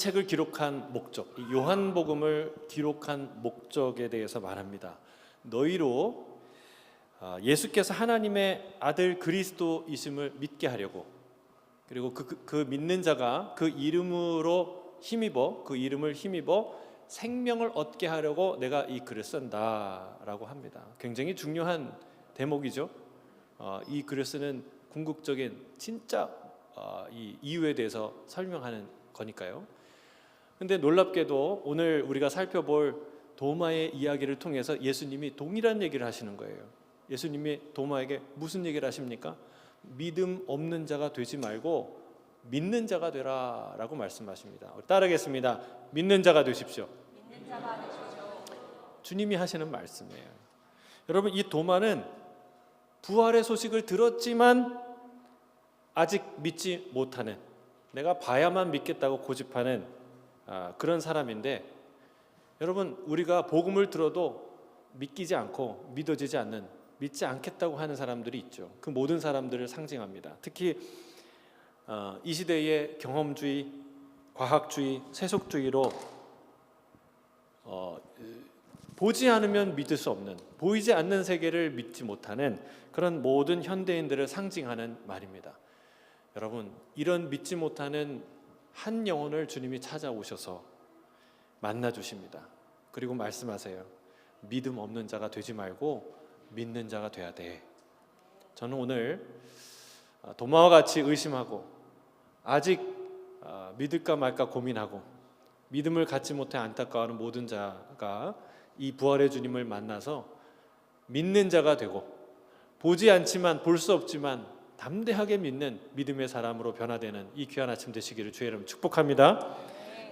책을 기록한 목적, 이 요한복음을 기록한 목적에 대해서 말합니다. 너희로 예수께서 하나님의 아들 그리스도이심을 믿게 하려고, 그리고 그 믿는 자가 그 이름으로 힘입어, 그 이름을 힘입어 생명을 얻게 하려고 내가 이 글을 쓴다라고 합니다. 굉장히 중요한 대목이죠. 이 글을 쓰는 궁극적인 진짜 이 이유에 대해서 설명하는 거니까요. 근데 놀랍게도 오늘 우리가 살펴볼 도마의 이야기를 통해서 예수님이 동일한 얘기를 하시는 거예요. 예수님이 도마에게 무슨 얘기를 하십니까? 믿음 없는 자가 되지 말고 믿는 자가 되라 라고 말씀하십니다. 따르겠습니다. 믿는 자가 되십시오. 믿는 자가 되십시오. 주님이 하시는 말씀이에요. 여러분, 이 도마는 부활의 소식을 들었지만 아직 믿지 못하는, 내가 봐야만 믿겠다고 고집하는 그런 사람인데, 여러분, 우리가 복음을 들어도 믿기지 않고 믿어지지 않는, 믿지 않겠다고 하는 사람들이 있죠. 그 모든 사람들을 상징합니다. 특히 이 시대의 경험주의, 과학주의, 세속주의로 보지 않으면 믿을 수 없는, 보이지 않는 세계를 믿지 못하는 그런 모든 현대인들을 상징하는 말입니다. 여러분, 이런 믿지 못하는 한 영혼을 주님이 찾아오셔서 만나주십니다. 그리고 말씀하세요. 믿음 없는 자가 되지 말고 믿는 자가 돼야 돼. 저는 오늘 도마와 같이 의심하고 아직 믿을까 말까 고민하고 믿음을 갖지 못해 안타까워하는 모든 자가 이 부활의 주님을 만나서 믿는 자가 되고, 보지 않지만, 볼 수 없지만 담대하게 믿는 믿음의 사람으로 변화되는 이 귀한 아침 되시기를 주의 이름으로 축복합니다.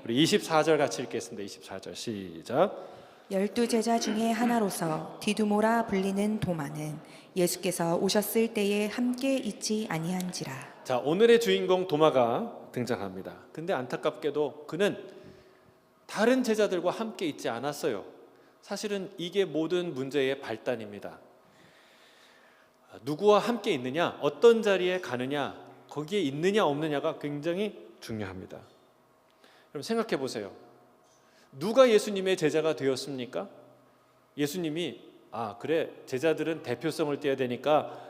우리 24절 같이 읽겠습니다. 24절 시작. 12제자 중에 하나로서 디두모라 불리는 도마는 예수께서 오셨을 때에 함께 있지 아니한지라. 자, 오늘의 주인공 도마가 등장합니다. 근데 안타깝게도 그는 다른 제자들과 함께 있지 않았어요. 사실은 이게 모든 문제의 발단입니다. 누구와 함께 있느냐, 어떤 자리에 가느냐, 거기에 있느냐 없느냐가 굉장히 중요합니다. 그럼 생각해 보세요. 누가 예수님의 제자가 되었습니까? 예수님이 그래, 제자들은 대표성을 떼야 되니까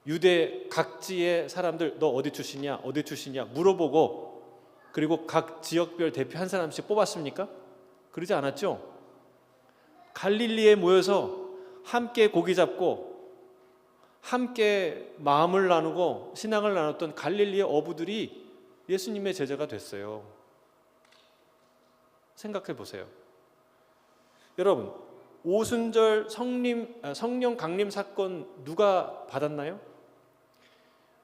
유대 각지의 사람들, 너 어디 출신이야? 어디 출신이야? 물어보고, 그리고 각 지역별 대표 한 사람씩 뽑았습니까? 그러지 않았죠? 갈릴리에 모여서 함께 고기 잡고 함께 마음을 나누고 신앙을 나눴던 갈릴리의 어부들이 예수님의 제자가 됐어요. 생각해 보세요. 여러분, 오순절 성령 강림 사건 누가 받았나요?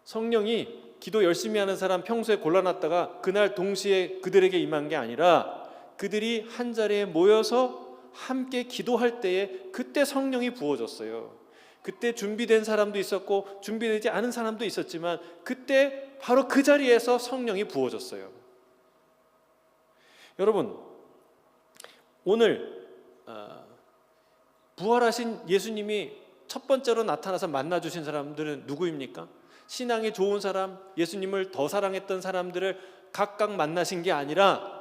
성령이 기도 열심히 하는 사람 평소에 골라놨다가 그날 동시에 그들에게 임한 게 아니라 그들이 한 자리에 모여서 함께 기도할 때에 그때 성령이 부어졌어요. 그때 준비된 사람도 있었고 준비되지 않은 사람도 있었지만 그때 바로 그 자리에서 성령이 부어졌어요. 여러분, 오늘 부활하신 예수님이 첫 번째로 나타나서 만나주신 사람들은 누구입니까? 신앙이 좋은 사람, 예수님을 더 사랑했던 사람들을 각각 만나신 게 아니라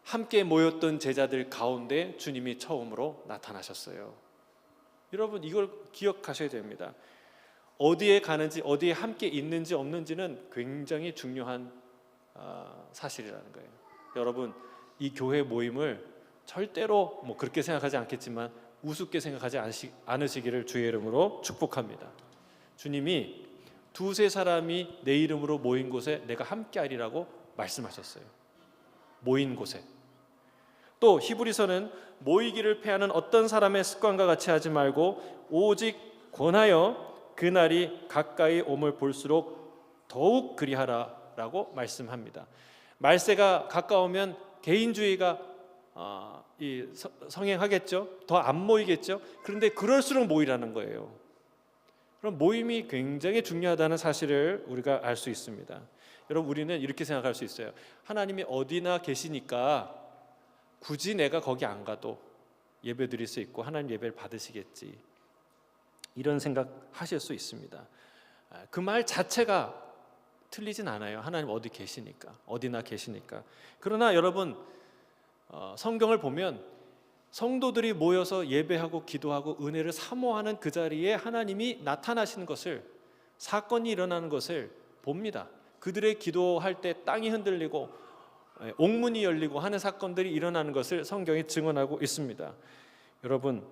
함께 모였던 제자들 가운데 주님이 처음으로 나타나셨어요. 여러분, 이걸 기억하셔야 됩니다. 어디에 가는지, 어디에 함께 있는지 없는지는 굉장히 중요한 사실이라는 거예요. 여러분, 이 교회 모임을 절대로 그렇게 생각하지 않겠지만 우습게 생각하지 않으시기를 주의 이름으로 축복합니다. 주님이 두세 사람이 내 이름으로 모인 곳에 내가 함께 하리라고 말씀하셨어요. 모인 곳에. 또 히브리서는 모이기를 패하는 어떤 사람의 습관과 같이 하지 말고 오직 권하여 그날이 가까이 옴을 볼수록 더욱 그리하라라고 말씀합니다. 말세가 가까우면 개인주의가 성행하겠죠. 더 안 모이겠죠. 그런데 그럴수록 모이라는 거예요. 그럼 모임이 굉장히 중요하다는 사실을 우리가 알 수 있습니다. 여러분, 우리는 이렇게 생각할 수 있어요. 하나님이 어디나 계시니까 굳이 내가 거기 안 가도 예배 드릴 수 있고 하나님 예배를 받으시겠지, 이런 생각 하실 수 있습니다. 그 말 자체가 틀리진 않아요. 하나님 어디 계시니까, 어디나 계시니까. 그러나 여러분, 성경을 보면 성도들이 모여서 예배하고 기도하고 은혜를 사모하는 그 자리에 하나님이 나타나시는 것을, 사건이 일어나는 것을 봅니다. 그들의 기도할 때 땅이 흔들리고 옥문이 열리고 하는 사건들이 일어나는 것을 성경이 증언하고 있습니다. 여러분,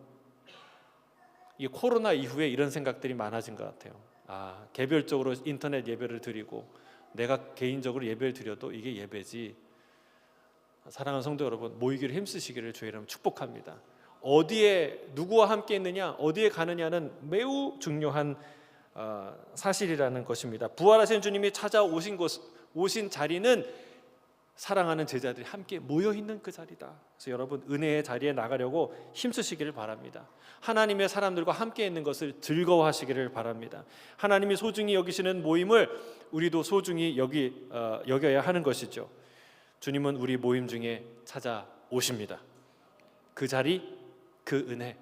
이 코로나 이후에 이런 생각들이 많아진 것 같아요. 개별적으로 인터넷 예배를 드리고 내가 개인적으로 예배를 드려도 이게 예배지. 사랑하는 성도 여러분, 모이기를 힘쓰시기를 주의 이름으로 축복합니다. 어디에 누구와 함께 있느냐, 어디에 가느냐는 매우 중요한 사실이라는 것입니다. 부활하신 주님이 찾아오신 오신 자리는 사랑하는 제자들이 함께 모여 있는 그 자리다. 그래서 여러분, 은혜의 자리에 나가려고 힘쓰시기를 바랍니다. 하나님의 사람들과 함께 있는 것을 즐거워하시기를 바랍니다. 하나님이 소중히 여기시는 모임을 우리도 소중히 여겨야 하는 것이죠. 주님은 우리 모임 중에 찾아오십니다. 그 자리, 그 은혜,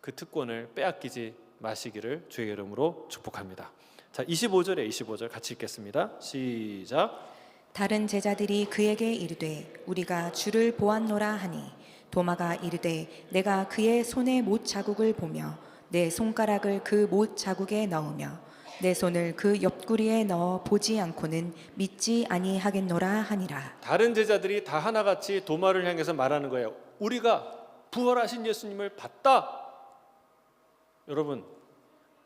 그 특권을 빼앗기지 마시기를 주의 이름으로 축복합니다. 자, 25절 같이 읽겠습니다. 시작. 다른 제자들이 그에게 이르되 우리가 주를 보았노라 하니 도마가 이르되 내가 그의 손에 못 자국을 보며 내 손가락을 그 못 자국에 넣으며 내 손을 그 옆구리에 넣어 보지 않고는 믿지 아니하겠노라 하니라. 다른 제자들이 다 하나같이 도마를 향해서 말하는 거예요. 우리가 부활하신 예수님을 봤다. 여러분,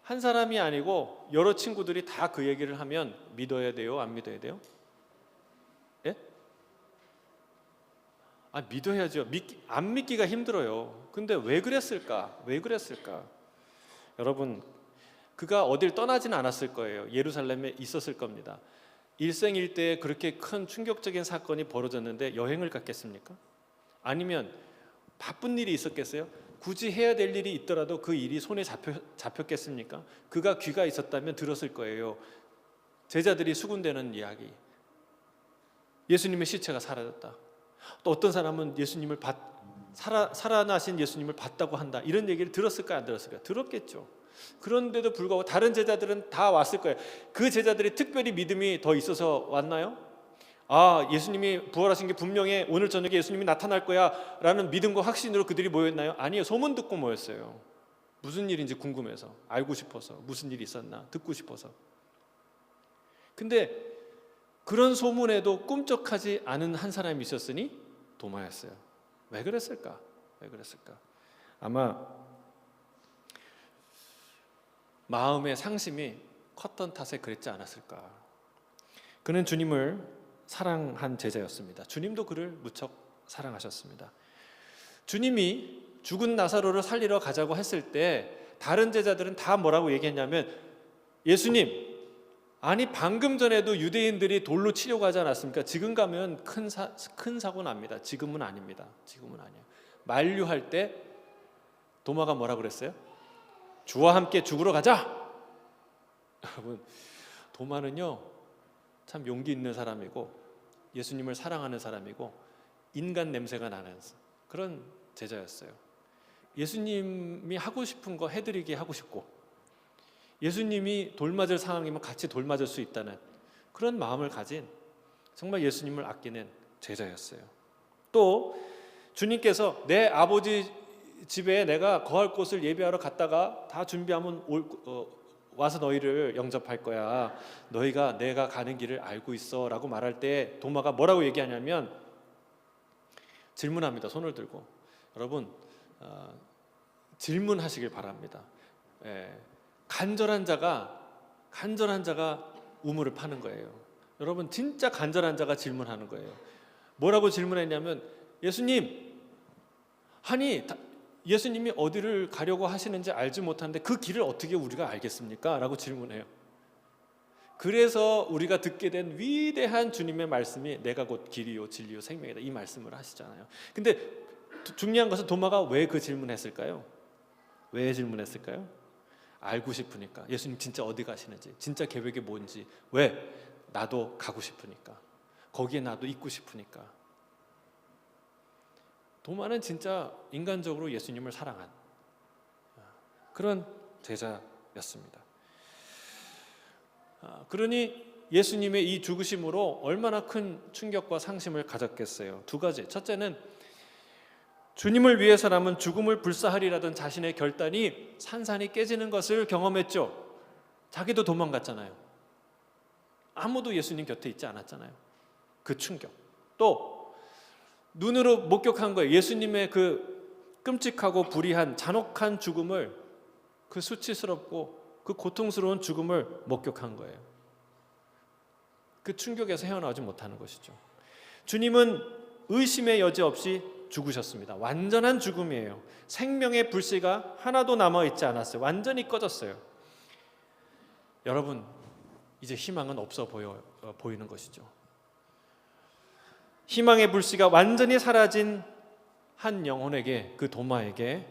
한 사람이 아니고 여러 친구들이 다 그 얘기를 하면 믿어야 돼요? 안 믿어야 돼요? 예? 믿어야죠. 안 믿기가 힘들어요. 근데 왜 그랬을까? 여러분, 그가 어딜 떠나지는 않았을 거예요. 예루살렘에 있었을 겁니다. 일생일대에 그렇게 큰 충격적인 사건이 벌어졌는데 여행을 갔겠습니까? 아니면 바쁜 일이 있었겠어요? 굳이 해야 될 일이 있더라도 그 일이 손에 잡혔겠습니까? 그가 귀가 있었다면 들었을 거예요. 제자들이 수군대는 이야기, 예수님의 시체가 사라졌다. 또 어떤 사람은 예수님을 살아나신 예수님을 봤다고 한다. 이런 얘기를 들었을까요? 안 들었을까요? 들었겠죠. 그런데도 불구하고 다른 제자들은 다 왔을 거예요. 그 제자들이 특별히 믿음이 더 있어서 왔나요? 예수님이 부활하신 게 분명해, 오늘 저녁에 예수님이 나타날 거야 라는 믿음과 확신으로 그들이 모였나요? 아니요. 소문 듣고 모였어요. 무슨 일인지 궁금해서, 알고 싶어서, 무슨 일이 있었나 듣고 싶어서. 근데 그런 소문에도 꿈쩍하지 않은 한 사람이 있었으니 도마였어요. 왜 그랬을까? 아마 마음의 상심이 컸던 탓에 그랬지 않았을까. 그는 주님을 사랑한 제자였습니다. 주님도 그를 무척 사랑하셨습니다. 주님이 죽은 나사로를 살리러 가자고 했을 때 다른 제자들은 다 뭐라고 얘기했냐면, 예수님, 방금 전에도 유대인들이 돌로 치려고 하지 않았습니까? 지금 가면 큰 사고 납니다. 지금은 아닙니다. 지금은 아니에요. 만류할 때 도마가 뭐라 그랬어요? 주와 함께 죽으러 가자. 여러분, 도마는요 참 용기 있는 사람이고 예수님을 사랑하는 사람이고 인간 냄새가 나는 그런 제자였어요. 예수님이 하고 싶은 거 해드리게 하고 싶고, 예수님이 돌맞을 상황이면 같이 돌맞을 수 있다는 그런 마음을 가진 정말 예수님을 아끼는 제자였어요. 또 주님께서 내 아버지 집에 내가 거할 곳을 예비하러 갔다가 다 준비하면 와서 너희를 영접할 거야. 너희가 내가 가는 길을 알고 있어 라고 말할 때 도마가 뭐라고 얘기하냐면, 질문합니다. 손을 들고. 여러분, 질문하시길 바랍니다. 간절한 자가 우물을 파는 거예요. 여러분, 진짜 간절한 자가 질문하는 거예요. 뭐라고 질문했냐면, 예수님, 예수님이 어디를 가려고 하시는지 알지 못하는데 그 길을 어떻게 우리가 알겠습니까? 라고 질문해요. 그래서 우리가 듣게 된 위대한 주님의 말씀이 내가 곧 길이요 진리요 생명이다, 이 말씀을 하시잖아요. 근데 중요한 것은 도마가 왜 그 질문했을까요? 알고 싶으니까. 예수님 진짜 어디 가시는지, 진짜 계획이 뭔지. 왜? 나도 가고 싶으니까. 거기에 나도 있고 싶으니까. 도마는 진짜 인간적으로 예수님을 사랑한 그런 제자였습니다. 그러니 예수님의 이 죽으심으로 얼마나 큰 충격과 상심을 가졌겠어요. 두 가지. 첫째는 주님을 위해서라면 죽음을 불사하리라던 자신의 결단이 산산이 깨지는 것을 경험했죠. 자기도 도망갔잖아요. 아무도 예수님 곁에 있지 않았잖아요. 그 충격. 또 눈으로 목격한 거예요. 예수님의 그 끔찍하고 불의한 잔혹한 죽음을, 그 수치스럽고 그 고통스러운 죽음을 목격한 거예요. 그 충격에서 헤어나오지 못하는 것이죠. 주님은 의심의 여지 없이 죽으셨습니다. 완전한 죽음이에요. 생명의 불씨가 하나도 남아있지 않았어요. 완전히 꺼졌어요. 여러분, 이제 희망은 없어 보이는 것이죠. 희망의 불씨가 완전히 사라진 한 영혼에게, 그 도마에게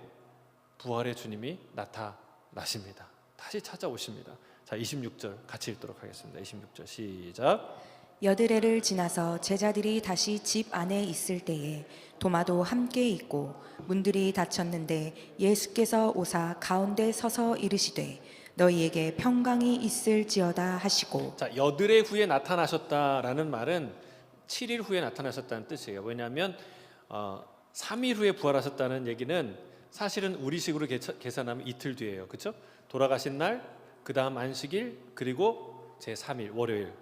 부활의 주님이 나타나십니다. 다시 찾아오십니다. 자, 26절 같이 읽도록 하겠습니다. 26절 시작. 여드레를 지나서 제자들이 다시 집 안에 있을 때에 도마도 함께 있고 문들이 닫혔는데 예수께서 오사 가운데 서서 이르시되 너희에게 평강이 있을지어다 하시고. 자, 여드레 후에 나타나셨다라는 말은 7일 후에 나타나셨다는 뜻이에요. 왜냐하면 3일 후에 부활하셨다는 얘기는 사실은 우리식으로 계산하면 이틀 뒤에요. 그렇죠? 돌아가신 날, 그 다음 안식일, 그리고 제3일 월요일,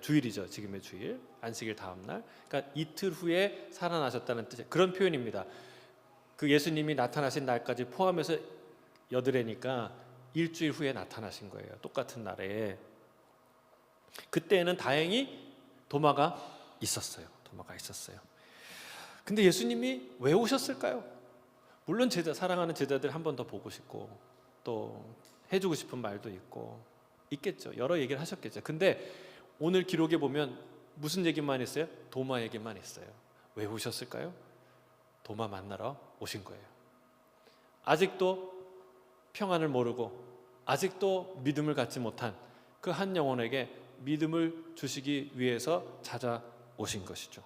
주일이죠. 지금의 주일, 안식일 다음 날. 그러니까 이틀 후에 살아나셨다는 뜻이에요. 그런 표현입니다. 그 예수님이 나타나신 날까지 포함해서 여드레니까 일주일 후에 나타나신 거예요. 똑같은 날에. 그때는 다행히 도마가 있었어요. 근데 예수님이 왜 오셨을까요? 물론 사랑하는 제자들 한 번 더 보고 싶고 또 해주고 싶은 말도 있겠죠. 여러 얘기를 하셨겠죠. 근데 오늘 기록에 보면 무슨 얘기만 했어요? 도마 얘기만 했어요. 왜 오셨을까요? 도마 만나러 오신 거예요. 아직도 평안을 모르고 아직도 믿음을 갖지 못한 그 한 영혼에게 믿음을 주시기 위해서 찾아오신 것이죠.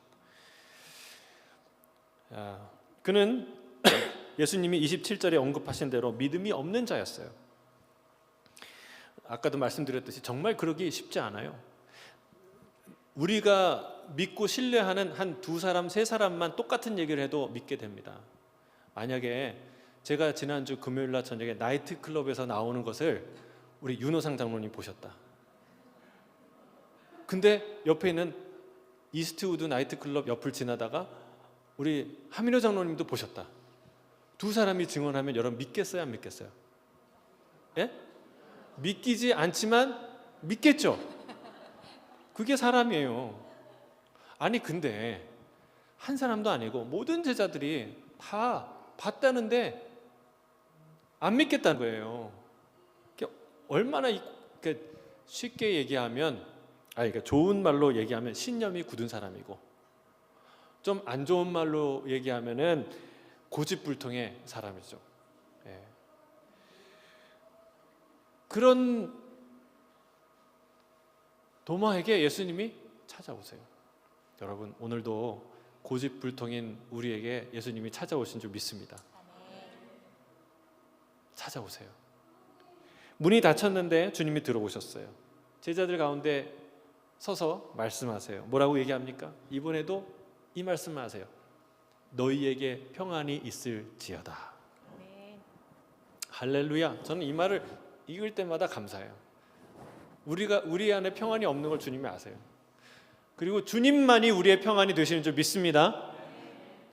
그는 예수님이 27절에 언급하신 대로 믿음이 없는 자였어요. 아까도 말씀드렸듯이 정말 그러기 쉽지 않아요. 우리가 믿고 신뢰하는 한 두 사람, 세 사람만 똑같은 얘기를 해도 믿게 됩니다. 만약에 제가 지난주 금요일날 저녁에 나이트클럽에서 나오는 것을 우리 윤호상 장로님 보셨다. 근데 옆에 있는 이스트우드 나이트클럽 옆을 지나다가 우리 하민호 장로님도 보셨다. 두 사람이 증언하면 여러분 믿겠어요, 안 믿겠어요? 예? 믿기지 않지만 믿겠죠? 그게 사람이에요. 아니 근데 한 사람도 아니고 모든 제자들이 다 봤다는데 안 믿겠다는 거예요. 얼마나 쉽게 얘기하면, 그러니까 좋은 말로 얘기하면 신념이 굳은 사람이고, 좀 안 좋은 말로 얘기하면은 고집불통의 사람이죠. 예. 그런 도마에게 예수님이 찾아오세요. 여러분, 오늘도 고집불통인 우리에게 예수님이 찾아오신 줄 믿습니다. 찾아오세요. 문이 닫혔는데 주님이 들어오셨어요. 제자들 가운데 서서 말씀하세요. 뭐라고 얘기합니까? 이번에도 이 말씀을 하세요. 너희에게 평안이 있을지어다. 할렐루야. 저는 이 말을 읽을 때마다 감사해요. 우리 안에 평안이 없는 걸 주님이 아세요. 그리고 주님만이 우리의 평안이 되시는 줄 믿습니다.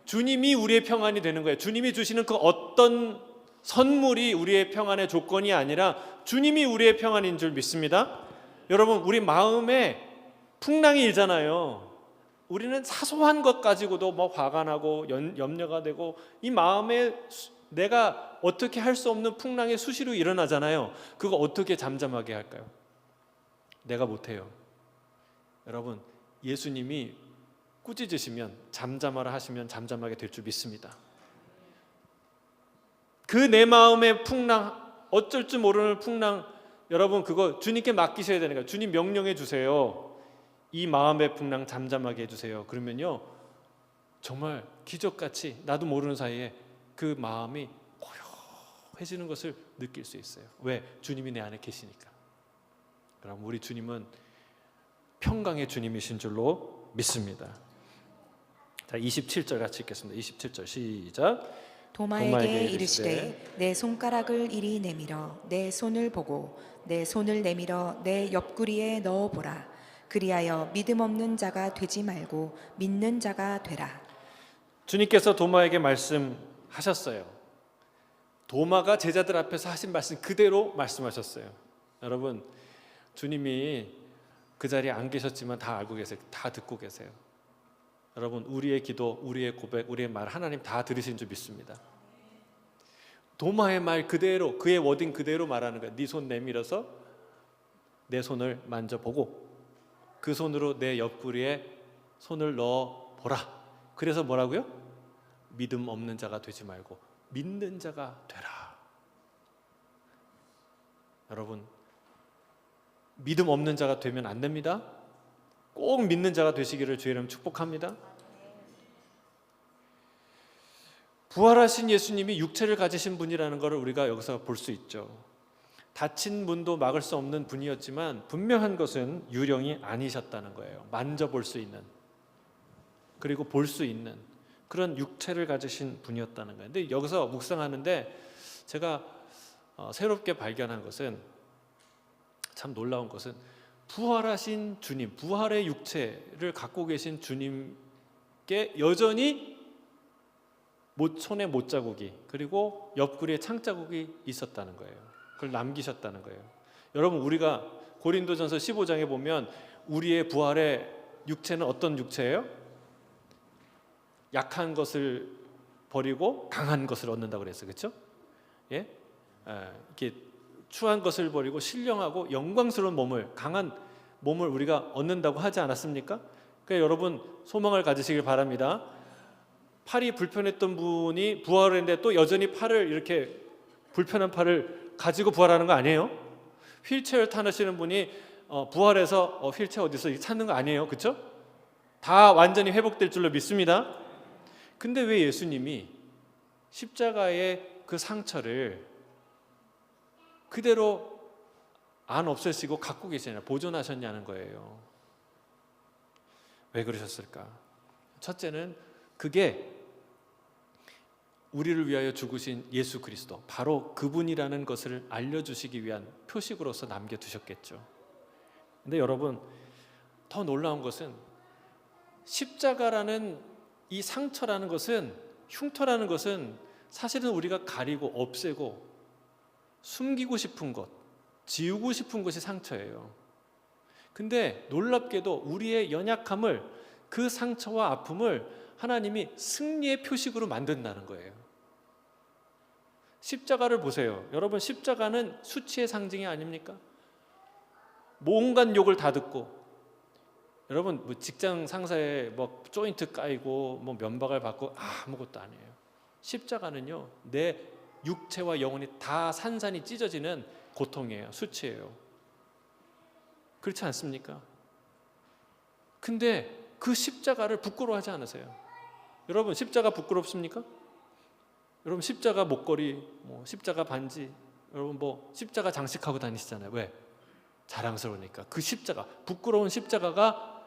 주님이 우리의 평안이 되는 거예요. 주님이 주시는 그 어떤 선물이 우리의 평안의 조건이 아니라 주님이 우리의 평안인 줄 믿습니다. 여러분, 우리 마음에 풍랑이 일잖아요. 우리는 사소한 것 가지고도 화가 나고 염려가 되고, 이 마음에 내가 어떻게 할 수 없는 풍랑이 수시로 일어나잖아요. 그거 어떻게 잠잠하게 할까요? 내가 못해요. 여러분, 예수님이 꾸짖으시면, 잠잠하라 하시면 잠잠하게 될 줄 믿습니다. 그 내 마음의 풍랑, 어쩔 줄 모르는 풍랑, 여러분 그거 주님께 맡기셔야 되는 거예요. 주님 명령해 주세요. 이 마음의 풍랑 잠잠하게 해주세요. 그러면요, 정말 기적같이 나도 모르는 사이에 그 마음이 고요해지는 것을 느낄 수 있어요. 왜? 주님이 내 안에 계시니까. 그럼 우리 주님은 평강의 주님이신 줄로 믿습니다. 자, 27절 같이 읽겠습니다. 27절 시작. 도마에게 이르시되 내 손가락을 이리 내밀어 내 손을 보고 내 손을 내밀어 내 옆구리에 넣어보라. 그리하여 믿음 없는 자가 되지 말고 믿는 자가 되라. 주님께서 도마에게 말씀하셨어요. 도마가 제자들 앞에서 하신 말씀 그대로 말씀하셨어요. 여러분, 주님이 그 자리에 안 계셨지만 다 알고 계세요. 다 듣고 계세요. 여러분, 우리의 기도, 우리의 고백, 우리의 말 하나님 다 들으신 줄 믿습니다. 도마의 말 그대로, 그의 워딩 그대로 말하는 거예요. 네 손 내밀어서 내 손을 만져보고 그 손으로 내 옆구리에 손을 넣어보라. 그래서 뭐라고요? 믿음 없는 자가 되지 말고 믿는 자가 되라. 여러분, 믿음 없는 자가 되면 안 됩니다. 꼭 믿는 자가 되시기를 주의 이름 축복합니다. 부활하신 예수님이 육체를 가지신 분이라는 것을 우리가 여기서 볼 수 있죠. 닫힌 문도 막을 수 없는 분이었지만 분명한 것은 유령이 아니셨다는 거예요. 만져볼 수 있는, 그리고 볼 수 있는 그런 육체를 가지신 분이었다는 거예요. 근데 여기서 묵상하는데 제가 새롭게 발견한 것은, 참 놀라운 것은, 부활하신 주님, 부활의 육체를 갖고 계신 주님께 여전히 손에 못자국이, 그리고 옆구리에 창자국이 있었다는 거예요. 그걸 남기셨다는 거예요. 여러분, 우리가 고린도전서 15장에 보면 우리의 부활의 육체는 어떤 육체예요? 약한 것을 버리고 강한 것을 얻는다고 그랬어요. 그렇죠? 예? 이렇게 추한 것을 버리고 신령하고 영광스러운 몸을, 강한 몸을 우리가 얻는다고 하지 않았습니까? 그러니까 여러분, 소망을 가지시길 바랍니다. 팔이 불편했던 분이 부활했는데 또 여전히 팔을, 이렇게 불편한 팔을 가지고 부활하는 거 아니에요? 휠체어를 타시는 분이 부활해서 휠체어 어디서 찾는 거 아니에요. 그렇죠? 다 완전히 회복될 줄로 믿습니다. 근데 왜 예수님이 십자가의 그 상처를 그대로 안 없애시고 갖고 계시냐, 보존하셨냐는 거예요. 왜 그러셨을까? 첫째는 그게 우리를 위하여 죽으신 예수 그리스도, 바로 그분이라는 것을 알려주시기 위한 표식으로서 남겨두셨겠죠. 근데 여러분, 더 놀라운 것은 십자가라는 이 상처라는 것은, 흉터라는 것은 사실은 우리가 가리고 없애고 숨기고 싶은 것, 지우고 싶은 것이 상처예요. 근데 놀랍게도 우리의 연약함을, 그 상처와 아픔을 하나님이 승리의 표식으로 만든다는 거예요. 십자가를 보세요. 여러분, 십자가는 수치의 상징이 아닙니까? 온갖 욕을 다 듣고, 여러분, 직장 상사에 조인트 까이고 면박을 받고 아무것도 아니에요. 십자가는요, 내 육체와 영혼이 다 산산이 찢어지는 고통이에요. 수치예요. 그렇지 않습니까? 근데 그 십자가를 부끄러워하지 않으세요? 여러분, 십자가 부끄럽습니까? 여러분, 십자가 목걸이, 십자가 반지, 여러분 십자가 장식하고 다니시잖아요. 왜? 자랑스러우니까. 그 십자가, 부끄러운 십자가가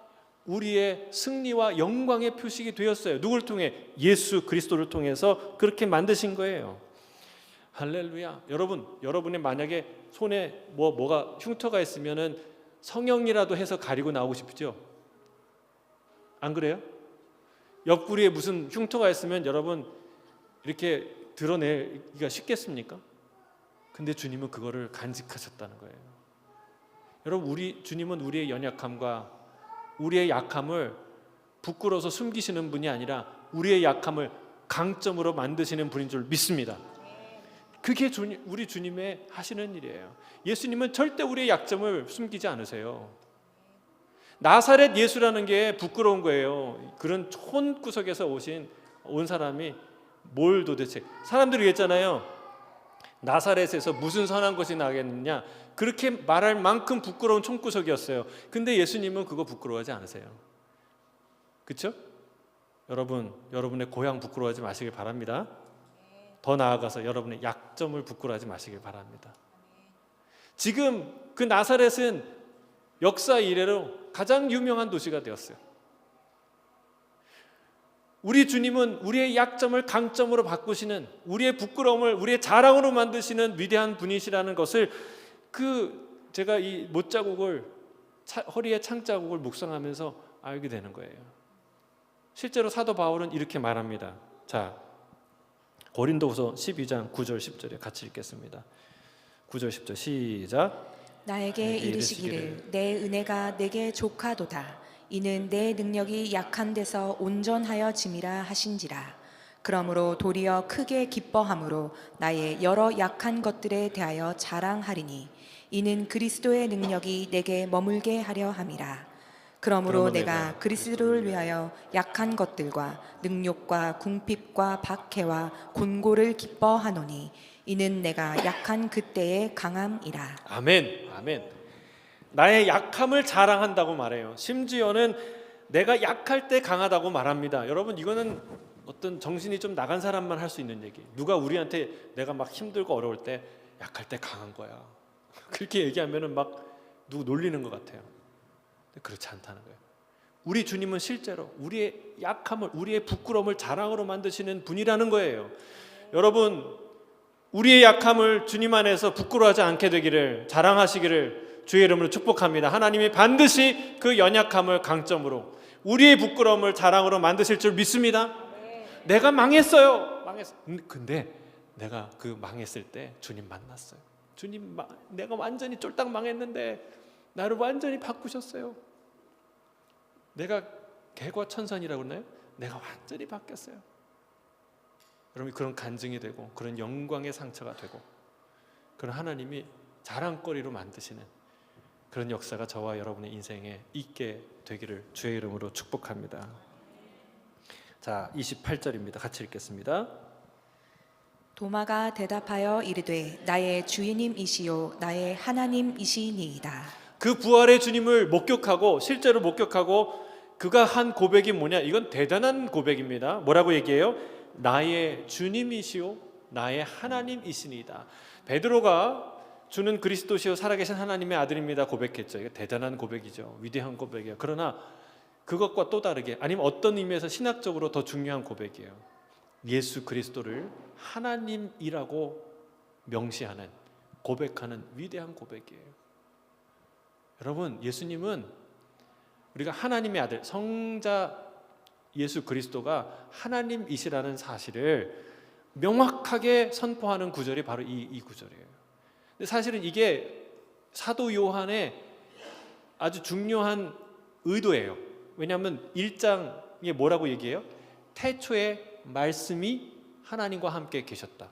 우리의 승리와 영광의 표식이 되었어요. 누굴 통해? 예수 그리스도를 통해서 그렇게 만드신 거예요. 할렐루야. 여러분, 여러분의 만약에 손에 뭐가 흉터가 있으면은 성형이라도 해서 가리고 나오고 싶죠? 안 그래요? 옆구리에 무슨 흉터가 있으면 여러분 이렇게 드러내기가 쉽겠습니까? 근데 주님은 그거를 간직하셨다는 거예요. 여러분, 주님은 우리의 연약함과 우리의 약함을 부끄러워서 숨기시는 분이 아니라 우리의 약함을 강점으로 만드시는 분인 줄 믿습니다. 그게 우리 주님의 하시는 일이에요. 예수님은 절대 우리의 약점을 숨기지 않으세요. 나사렛 예수라는 게 부끄러운 거예요. 그런 촌구석에서 온 사람이 뭘 도대체, 사람들이 그랬잖아요. 나사렛에서 무슨 선한 것이 나겠느냐, 그렇게 말할 만큼 부끄러운 촌구석이었어요. 근데 예수님은 그거 부끄러워하지 않으세요. 그렇죠? 여러분, 여러분의 고향 부끄러워하지 마시길 바랍니다. 더 나아가서 여러분의 약점을 부끄러워하지 마시길 바랍니다. 지금 그 나사렛은 역사 이래로 가장 유명한 도시가 되었어요. 우리 주님은 우리의 약점을 강점으로 바꾸시는, 우리의 부끄러움을 우리의 자랑으로 만드시는 위대한 분이시라는 것을 제가 이 못자국을 허리에 창자국을 묵상하면서 알게 되는 거예요. 실제로 사도 바울은 이렇게 말합니다. 자, 고린도후서 12장 9절 10절에 같이 읽겠습니다. 9절 10절 시작. 나에게 이르시기를 내 은혜가 내게 족하도다. 이는 내 능력이 약한 데서 온전하여 짐이라 하신지라. 그러므로 도리어 크게 기뻐함으로 나의 여러 약한 것들에 대하여 자랑하리니 이는 그리스도의 능력이 내게 머물게 하려 함이라. 그러므로 내가 그리스도를 위하여 약한 것들과 능욕과 궁핍과 박해와 곤고를 기뻐하노니 이는 내가 약한 그때의 강함이라. 아멘. 아멘. 나의 약함을 자랑한다고 말해요. 심지어는 내가 약할 때 강하다고 말합니다. 여러분, 이거는 어떤 정신이 좀 나간 사람만 할 수 있는 얘기. 누가 우리한테 내가 막 힘들고 어려울 때 약할 때 강한 거야, 그렇게 얘기하면은 막 누구 놀리는 것 같아요. 근데 그렇지 않다는 거예요. 우리 주님은 실제로 우리의 약함을, 우리의 부끄러움을 자랑으로 만드시는 분이라는 거예요. 여러분, 우리의 약함을 주님 안에서 부끄러워하지 않게 되기를, 자랑하시기를 주의 이름으로 축복합니다. 하나님이 반드시 그 연약함을 강점으로, 우리의 부끄러움을 자랑으로 만드실 줄 믿습니다. 내가 망했어요. 근데 내가 그 망했을 때 주님 만났어요. 주님, 내가 완전히 쫄딱 망했는데 나를 완전히 바꾸셨어요. 내가 개과천선이라고 그러나요? 내가 완전히 바뀌었어요. 여러분, 그런 간증이 되고 그런 영광의 상처가 되고 그런 하나님이 자랑거리로 만드시는 그런 역사가 저와 여러분의 인생에 있게 되기를 주의 이름으로 축복합니다. 자, 28절입니다. 같이 읽겠습니다. 도마가 대답하여 이르되 나의 주인님이시요 나의 하나님이시니이다. 그 부활의 주님을 목격하고, 실제로 목격하고 그가 한 고백이 뭐냐? 이건 대단한 고백입니다. 뭐라고 얘기해요? 나의 주님이시요 나의 하나님이시니이다. 베드로가 주는 그리스도시요 살아계신 하나님의 아들입니다 고백했죠. 이거 대단한 고백이죠. 위대한 고백이에요. 그러나 그것과 또 다르게, 아니면 어떤 의미에서 신학적으로 더 중요한 고백이에요. 예수 그리스도를 하나님이라고 명시하는, 고백하는 위대한 고백이에요. 여러분, 예수님은, 우리가 하나님의 아들, 성자 예수 그리스도가 하나님이시라는 사실을 명확하게 선포하는 구절이 바로 이 구절이에요. 근데 사실은 이게 사도 요한의 아주 중요한 의도예요. 왜냐하면 1장에 뭐라고 얘기해요? 태초에 말씀이 하나님과 함께 계셨다.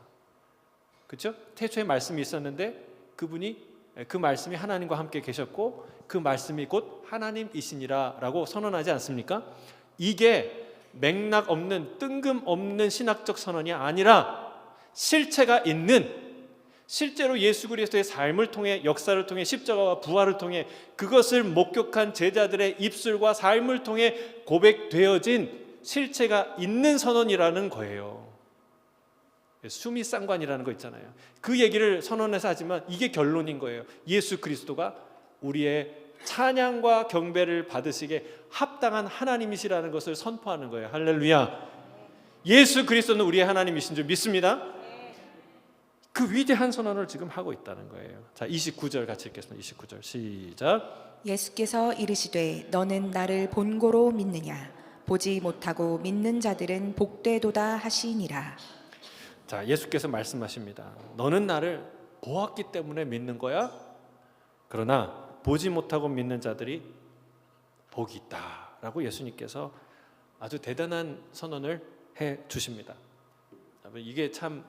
그렇죠? 태초에 말씀이 있었는데 그 말씀이 하나님과 함께 계셨고 그 말씀이 곧 하나님이시니라 라고 선언하지 않습니까? 이게 맥락 없는, 뜬금없는 신학적 선언이 아니라 실체가 있는, 실제로 예수 그리스도의 삶을 통해, 역사를 통해, 십자가와 부활을 통해 그것을 목격한 제자들의 입술과 삶을 통해 고백되어진 실체가 있는 선언이라는 거예요. 수미상관이라는 거 있잖아요. 그 얘기를 선언해서 하지만 이게 결론인 거예요. 예수 그리스도가 우리의 찬양과 경배를 받으시게 합당한 하나님이시라는 것을 선포하는 거예요. 할렐루야. 예수 그리스도는 우리의 하나님이신 줄 믿습니다. 그 위대한 선언을 지금 하고 있다는 거예요. 자, 29절 같이 읽겠습니다. 29절 시작. 예수께서 이르시되 너는 나를 본고로 믿느냐? 보지 못하고 믿는 자들은 복되도다 하시니라. 자, 예수께서 말씀하십니다. 너는 나를 보았기 때문에 믿는 거야? 그러나 보지 못하고 믿는 자들이 복이 있다라고 예수님께서 아주 대단한 선언을 해 주십니다. 이게 참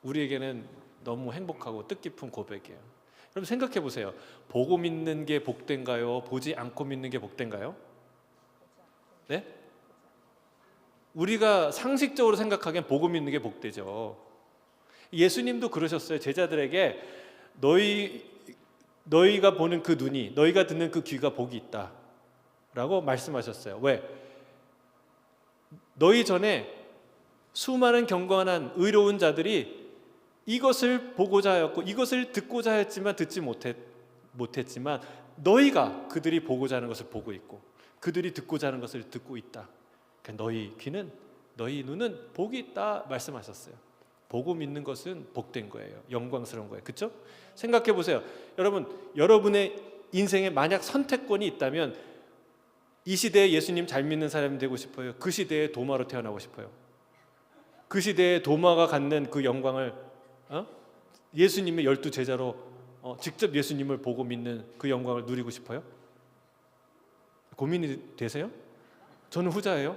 우리에게는 너무 행복하고 뜻깊은 고백이에요. 여러분 생각해 보세요. 보고 믿는 게 복된가요? 보지 않고 믿는 게 복된가요? 네? 우리가 상식적으로 생각하기엔 보고 믿는 게 복되죠. 예수님도 그러셨어요. 제자들에게 너희가 보는 그 눈이, 너희가 듣는 그 귀가 복이 있다 라고 말씀하셨어요. 왜? 너희 전에 수많은 경건한 의로운 자들이 이것을 보고자 하였고 이것을 듣고자 하였지만 듣지 못했지만 너희가 그들이 보고자 하는 것을 보고 있고 그들이 듣고자 하는 것을 듣고 있다. 그러니까 너희 눈은 복이 있다 말씀하셨어요. 보고 믿는 것은 복된 거예요. 영광스러운 거예요. 그렇죠? 생각해 보세요. 여러분의 인생에 만약 선택권이 있다면 이 시대에 예수님 잘 믿는 사람이 되고 싶어요? 그 시대에 도마로 태어나고 싶어요? 그 시대에 도마가 갖는 그 영광을 예수님의 12제자로 직접 예수님을 보고 믿는 그 영광을 누리고 싶어요? 고민이 되세요? 저는 후자예요.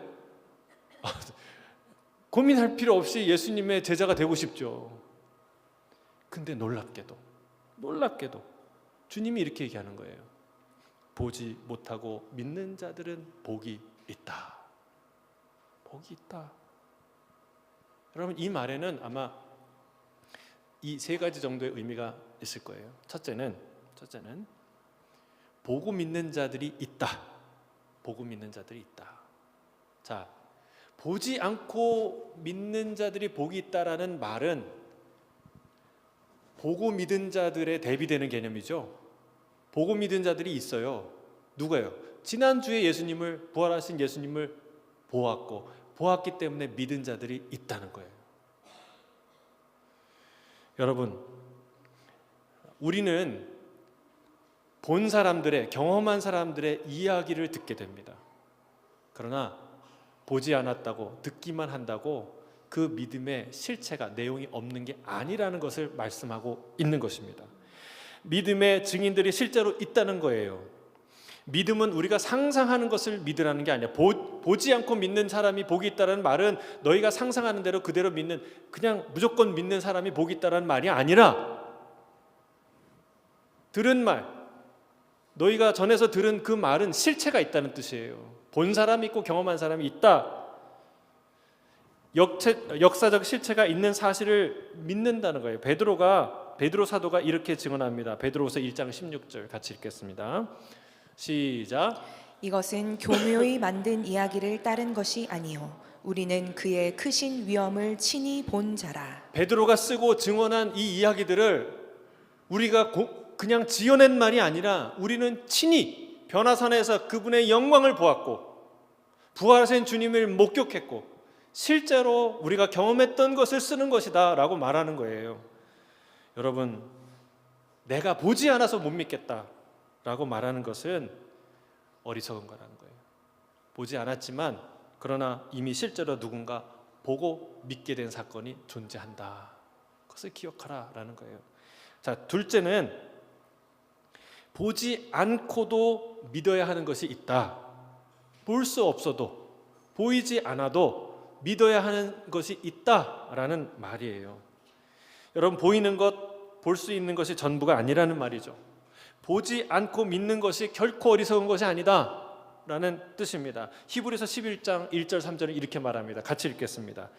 고민할 필요 없이 예수님의 제자가 되고 싶죠. 근데 놀랍게도 주님이 이렇게 얘기하는 거예요. 보지 못하고 믿는 자들은 복이 있다. 복이 있다. 여러분, 이 말에는 아마 이 세 가지 정도의 의미가 있을 거예요. 첫째는 보고 믿는 자들이 있다. 보고 믿는 자들이 있다. 자, 보지 않고 믿는 자들이 복이 있다라는 말은 보고 믿은 자들에 대비되는 개념이죠. 보고 믿은 자들이 있어요. 누가요? 지난주에 부활하신 예수님을 보았기 때문에 믿은 자들이 있다는 거예요. 여러분, 우리는 본 사람들의, 경험한 사람들의 이야기를 듣게 됩니다. 그러나 보지 않았다고, 듣기만 한다고 그 믿음의 실체가, 내용이 없는 게 아니라는 것을 말씀하고 있는 것입니다. 믿음의 증인들이 실제로 있다는 거예요. 믿음은 우리가 상상하는 것을 믿으라는 게 아니야. 보지 않고 믿는 사람이 복이 있다는 말은 너희가 상상하는 대로 그대로 믿는, 그냥 무조건 믿는 사람이 복이 있다는 말이 아니라, 들은 말, 너희가 전에서 들은 그 말은 실체가 있다는 뜻이에요. 본 사람이 있고 경험한 사람이 있다. 역사적 실체가 있는 사실을 믿는다는 거예요. 베드로 사도가 이렇게 증언합니다. 베드로후서 1장 16절 같이 읽겠습니다. 시작. 이것은 교묘히 만든 이야기를 따른 것이 아니요 우리는 그의 크신 위엄을 친히 본 자라. 베드로가 쓰고 증언한 이 이야기들을 우리가 그냥 지어낸 말이 아니라 우리는 친히 변화산에서 그분의 영광을 보았고 부활하신 주님을 목격했고 실제로 우리가 경험했던 것을 쓰는 것이다 라고 말하는 거예요. 여러분, 내가 보지 않아서 못 믿겠다 라고 말하는 것은 어리석은 거라는 거예요. 보지 않았지만 그러나 이미 실제로 누군가 보고 믿게 된 사건이 존재한다. 그것을 기억하라 라는 거예요. 자, 둘째는 보지 않고도 믿어야 하는 것이 있다. 볼 수 없어도, 보이지 않아도 믿어야 하는 것이 있다라는 말이에요. 여러분, 보이는 것, 볼 수 있는 것이 전부가 아니라는 말이죠. 보지 않고 믿는 것이 결코 어리석은 것이 아니다 라는 뜻입니다. 히브리서 11장 1절 3절은 이렇게 말합니다. 같이 읽겠습니다.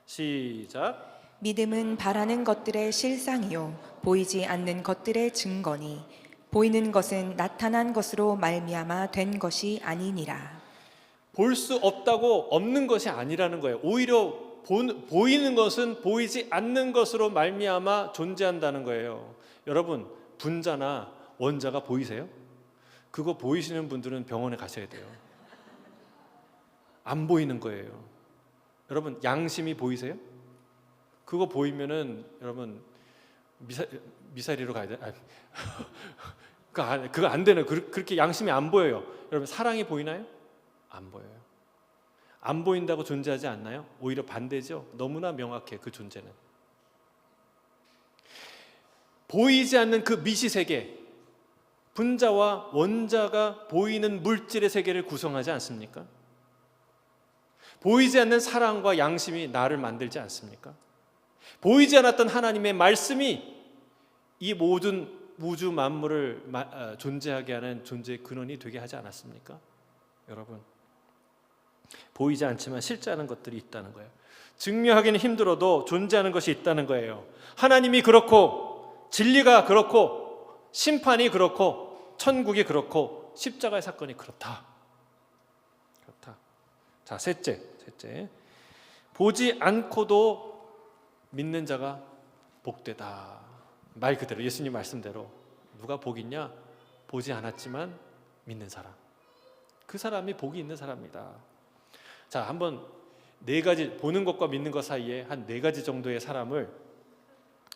시작. 믿음은 바라는 것들의 실상이요 보이지 않는 것들의 증거니 보이는 것은 나타난 것으로 말미암아 된 것이 아니니라. 볼 수 없다고 없는 것이 아니라는 거예요. 오히려 보이는 것은 보이지 않는 것으로 말미암아 존재한다는 거예요. 여러분, 분자나 원자가 보이세요? 그거 보이시는 분들은 병원에 가셔야 돼요. 안 보이는 거예요. 여러분, 양심이 보이세요? 그거 보이면은 여러분 미사리로 가야 돼. 그거 안 되는. 그렇게 양심이 안 보여요. 여러분, 사랑이 보이나요? 안 보여요. 안 보인다고 존재하지 않나요? 오히려 반대죠. 너무나 명확해, 그 존재는. 보이지 않는 그 미시 세계, 분자와 원자가 보이는 물질의 세계를 구성하지 않습니까? 보이지 않는 사랑과 양심이 나를 만들지 않습니까? 보이지 않았던 하나님의 말씀이 이 모든 우주 만물을 존재하게 하는 존재의 근원이 되게 하지 않았습니까? 여러분, 보이지 않지만 실제하는 것들이 있다는 거예요. 증명하기는 힘들어도 존재하는 것이 있다는 거예요. 하나님이 그렇고, 진리가 그렇고, 심판이 그렇고, 천국이 그렇고, 십자가의 사건이 그렇다. 자, 셋째, 보지 않고도 믿는 자가 복되다. 말 그대로, 예수님 말씀대로 누가 복 있냐? 보지 않았지만 믿는 사람, 그 사람이 복이 있는 사람이다. 자, 한번 네 가지, 보는 것과 믿는 것 사이에 한 네 가지 정도의 사람을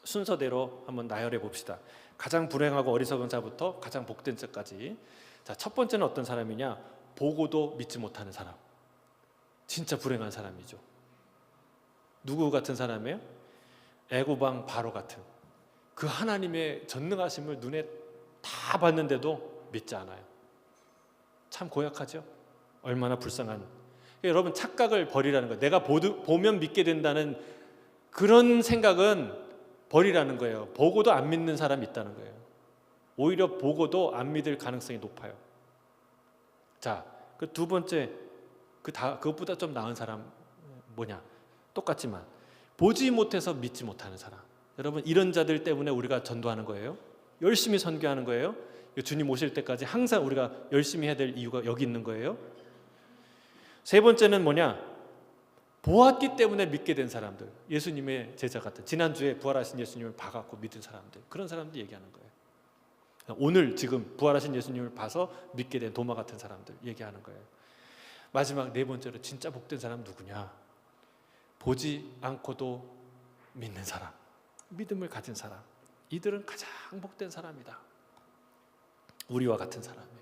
순서대로 한번 나열해 봅시다. 가장 불행하고 어리석은 자부터 가장 복된 자까지. 자, 첫 번째는 어떤 사람이냐? 보고도 믿지 못하는 사람. 진짜 불행한 사람이죠. 누구 같은 사람이에요? 애고방 바로 같은, 그 하나님의 전능하심을 눈에 다 봤는데도 믿지 않아요. 참 고약하죠. 얼마나 불쌍한. 여러분, 착각을 버리라는 거예요. 내가 보면 믿게 된다는 그런 생각은 버리라는 거예요. 보고도 안 믿는 사람이 있다는 거예요. 오히려 보고도 안 믿을 가능성이 높아요. 자, 그 두 번째, 그것보다 좀 나은 사람 뭐냐? 똑같지만 보지 못해서 믿지 못하는 사람. 여러분, 이런 자들 때문에 우리가 전도하는 거예요. 열심히 선교하는 거예요. 주님 오실 때까지 항상 우리가 열심히 해야 될 이유가 여기 있는 거예요. 세 번째는 뭐냐? 보았기 때문에 믿게 된 사람들, 예수님의 제자 같은, 지난주에 부활하신 예수님을 봐갖고 믿은 사람들, 그런 사람들 얘기하는 거예요. 오늘 지금 부활하신 예수님을 봐서 믿게 된 도마 같은 사람들 얘기하는 거예요. 마지막 네 번째로 진짜 복된 사람 누구냐? 보지 않고도 믿는 사람, 믿음을 가진 사람. 이들은 가장 복된 사람이다. 우리와 같은 사람이에요.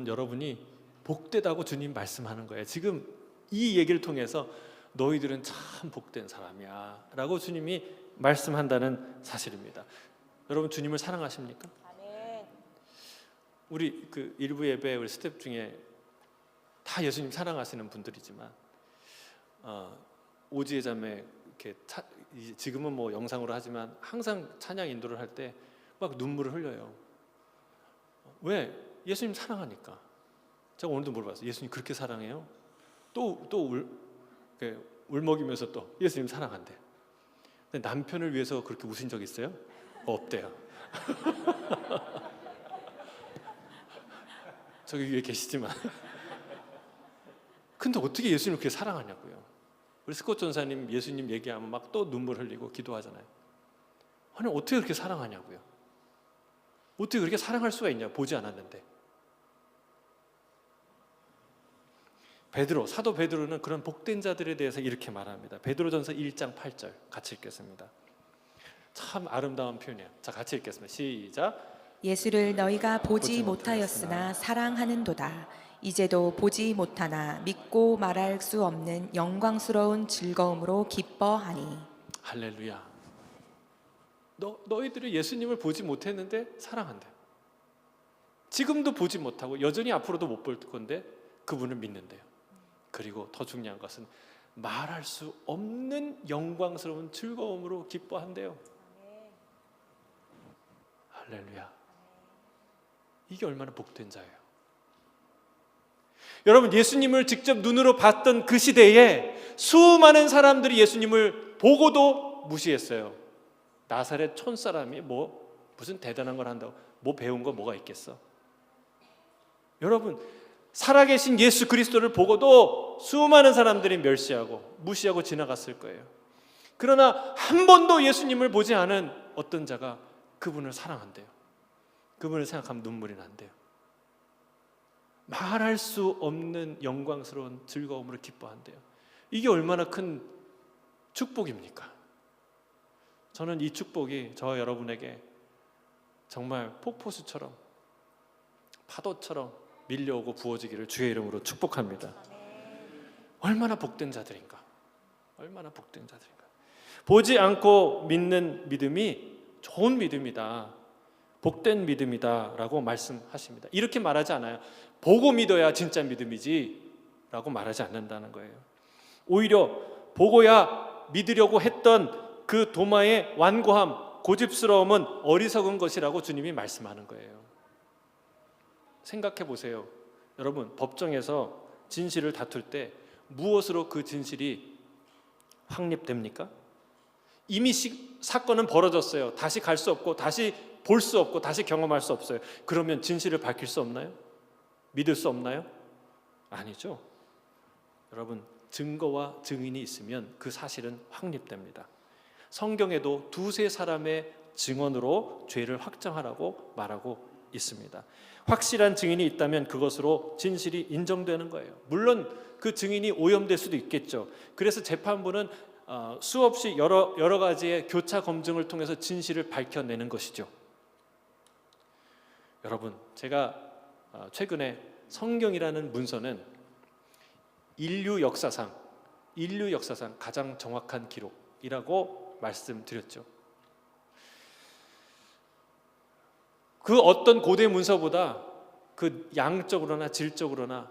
여러분이 복되다고 주님 말씀하는 거예요. 지금 이 얘기를 통해서 너희들은 참 복된 사람이야 라고 주님이 말씀한다는 사실입니다. 여러분, 주님을 사랑하십니까? 아멘. 우리 그 일부 예배 우리 스텝 중에 다 예수님 사랑하시는 분들이지만 오지혜 자매 이렇게 지금은 뭐 영상으로 하지만 항상 찬양 인도를 할 때 막 눈물을 흘려요. 왜? 예수님 사랑하니까. 제가 오늘도 물어봤어요. 예수님 그렇게 사랑해요? 또 울먹이면서 또 예수님 사랑한대. 근데 남편을 위해서 그렇게 우신 적 있어요? 없대요. 저기 위에 계시지만. 근데 어떻게 예수님을 그렇게 사랑하냐고요. 우리 스콧 전사님 예수님 얘기하면 막 또 눈물 흘리고 기도하잖아요. 아니, 어떻게 그렇게 사랑하냐고요. 어떻게 그렇게 사랑할 수가 있냐, 보지 않았는데. 사도 베드로는 그런 복된 자들에 대해서 이렇게 말합니다. 베드로전서 1장 8절 같이 읽겠습니다. 참 아름다운 표현이에요. 자, 같이 읽겠습니다. 시작. 예수를 너희가 보지 못하였으나 사랑하는도다. 이제도 보지 못하나 믿고 말할 수 없는 영광스러운 즐거움으로 기뻐하니. 할렐루야. 너희들이 예수님을 보지 못했는데 사랑한대. 지금도 보지 못하고 여전히 앞으로도 못 볼 건데 그분을 믿는데요. 그리고 더 중요한 것은 말할 수 없는 영광스러운 즐거움으로 기뻐한대요. 할렐루야. 이게 얼마나 복된 자예요. 여러분, 예수님을 직접 눈으로 봤던 그 시대에 수많은 사람들이 예수님을 보고도 무시했어요. 나사렛 촌사람이 무슨 대단한 걸 한다고 뭐 배운 거 뭐가 있겠어. 여러분, 살아계신 예수 그리스도를 보고도 수많은 사람들이 멸시하고 무시하고 지나갔을 거예요. 그러나 한 번도 예수님을 보지 않은 어떤 자가 그분을 사랑한대요. 그분을 생각하면 눈물이 난대요. 말할 수 없는 영광스러운 즐거움으로 기뻐한대요. 이게 얼마나 큰 축복입니까? 저는 이 축복이 저와 여러분에게 정말 폭포수처럼 파도처럼 밀려오고 부어지기를 주의 이름으로 축복합니다. 얼마나 복된 자들인가. 얼마나 복된 자들인가. 보지 않고 믿는 믿음이 좋은 믿음이다. 복된 믿음이다 라고 말씀하십니다. 이렇게 말하지 않아요. 보고 믿어야 진짜 믿음이지 라고 말하지 않는다는 거예요. 오히려 보고야 믿으려고 했던 그 도마의 완고함, 고집스러움은 어리석은 것이라고 주님이 말씀하는 거예요. 생각해 보세요. 여러분, 법정에서 진실을 다툴 때 무엇으로 그 진실이 확립됩니까? 이미 사건은 벌어졌어요. 다시 갈 수 없고 다시 볼 수 없고 다시 경험할 수 없어요. 그러면 진실을 밝힐 수 없나요? 믿을 수 없나요? 아니죠. 여러분, 증거와 증인이 있으면 그 사실은 확립됩니다. 성경에도 두세 사람의 증언으로 죄를 확정하라고 말하고 있습니다. 확실한 증인이 있다면 그것으로 진실이 인정되는 거예요. 물론 그 증인이 오염될 수도 있겠죠. 그래서 재판부는 수없이 여러 가지의 교차 검증을 통해서 진실을 밝혀내는 것이죠. 여러분, 제가 최근에 성경이라는 문서는 인류 역사상 가장 정확한 기록이라고 말씀드렸죠. 그 어떤 고대 문서보다 그 양적으로나 질적으로나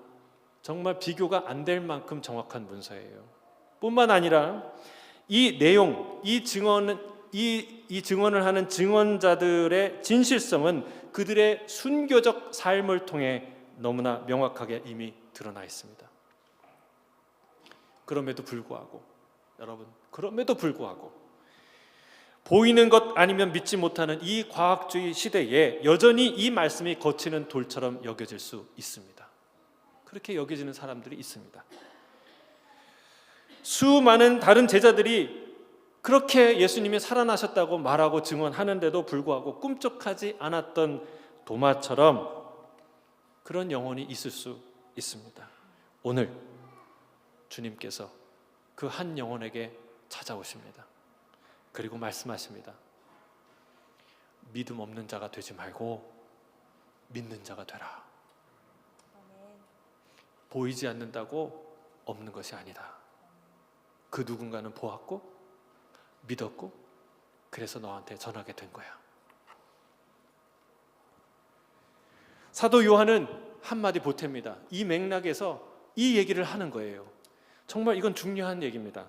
정말 비교가 안 될 만큼 정확한 문서예요. 뿐만 아니라 이 내용, 이 증언을 하는 증언자들의 진실성은 그들의 순교적 삶을 통해 너무나 명확하게 이미 드러나 있습니다. 그럼에도 불구하고 여러분, 보이는 것 아니면 믿지 못하는 이 과학주의 시대에 여전히 이 말씀이 거치는 돌처럼 여겨질 수 있습니다. 그렇게 여겨지는 사람들이 있습니다. 수많은 다른 제자들이 그렇게 예수님이 살아나셨다고 말하고 증언하는데도 불구하고 꿈쩍하지 않았던 도마처럼 그런 영혼이 있을 수 있습니다. 오늘 주님께서 그 한 영혼에게 찾아오십니다. 그리고 말씀하십니다. 믿음 없는 자가 되지 말고 믿는 자가 되라. 보이지 않는다고 없는 것이 아니다. 그 누군가는 보았고 믿었고 그래서 너한테 전하게 된 거야. 사도 요한은 한마디 보탭니다. 이 맥락에서 이 얘기를 하는 거예요. 정말 이건 중요한 얘기입니다.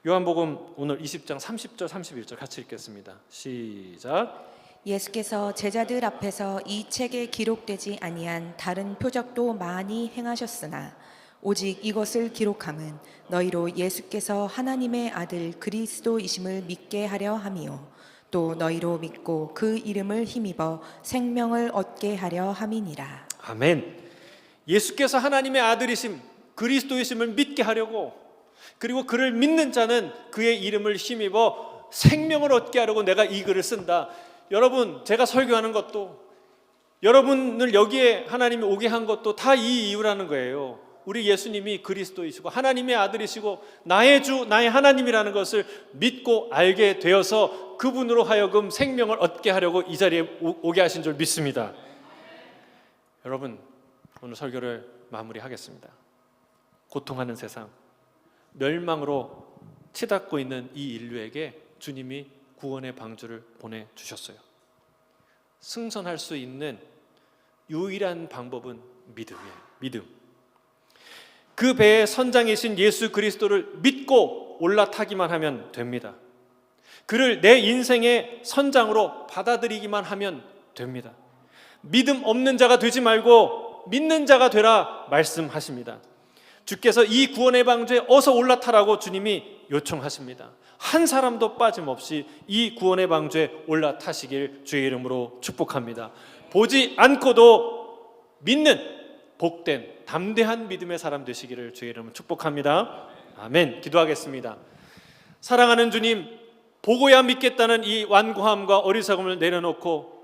요한복음 오늘 20장 30절 31절 같이 읽겠습니다. 시작. 예수께서 제자들 앞에서 이 책에 기록되지 아니한 다른 표적도 많이 행하셨으나 오직 이것을 기록함은 너희로 예수께서 하나님의 아들 그리스도이심을 믿게 하려 함이요 또 너희로 믿고 그 이름을 힘입어 생명을 얻게 하려 함이니라. 아멘. 예수께서 하나님의 아들이심 그리스도이심을 믿게 하려고, 그리고 그를 믿는 자는 그의 이름을 힘입어 생명을 얻게 하려고 내가 이 글을 쓴다. 여러분, 제가 설교하는 것도, 여러분을 여기에 하나님이 오게 한 것도 다 이 이유라는 거예요. 우리 예수님이 그리스도이시고 하나님의 아들이시고 나의 주, 나의 하나님이라는 것을 믿고 알게 되어서 그분으로 하여금 생명을 얻게 하려고 이 자리에 오게 하신 줄 믿습니다. 여러분, 오늘 설교를 마무리하겠습니다. 고통하는 세상, 멸망으로 치닫고 있는 이 인류에게 주님이 구원의 방주를 보내주셨어요. 승선할 수 있는 유일한 방법은 믿음이에요. 믿음. 그 배의 선장이신 예수 그리스도를 믿고 올라타기만 하면 됩니다. 그를 내 인생의 선장으로 받아들이기만 하면 됩니다. 믿음 없는 자가 되지 말고 믿는 자가 되라 말씀하십니다. 주께서 이 구원의 방주에 어서 올라타라고 주님이 요청하십니다. 한 사람도 빠짐없이 이 구원의 방주에 올라타시길 주의 이름으로 축복합니다. 보지 않고도 믿는 복된 담대한 믿음의 사람 되시기를 주의 이름으로 축복합니다. 아멘. 기도하겠습니다. 사랑하는 주님, 보고야 믿겠다는 이 완고함과 어리석음을 내려놓고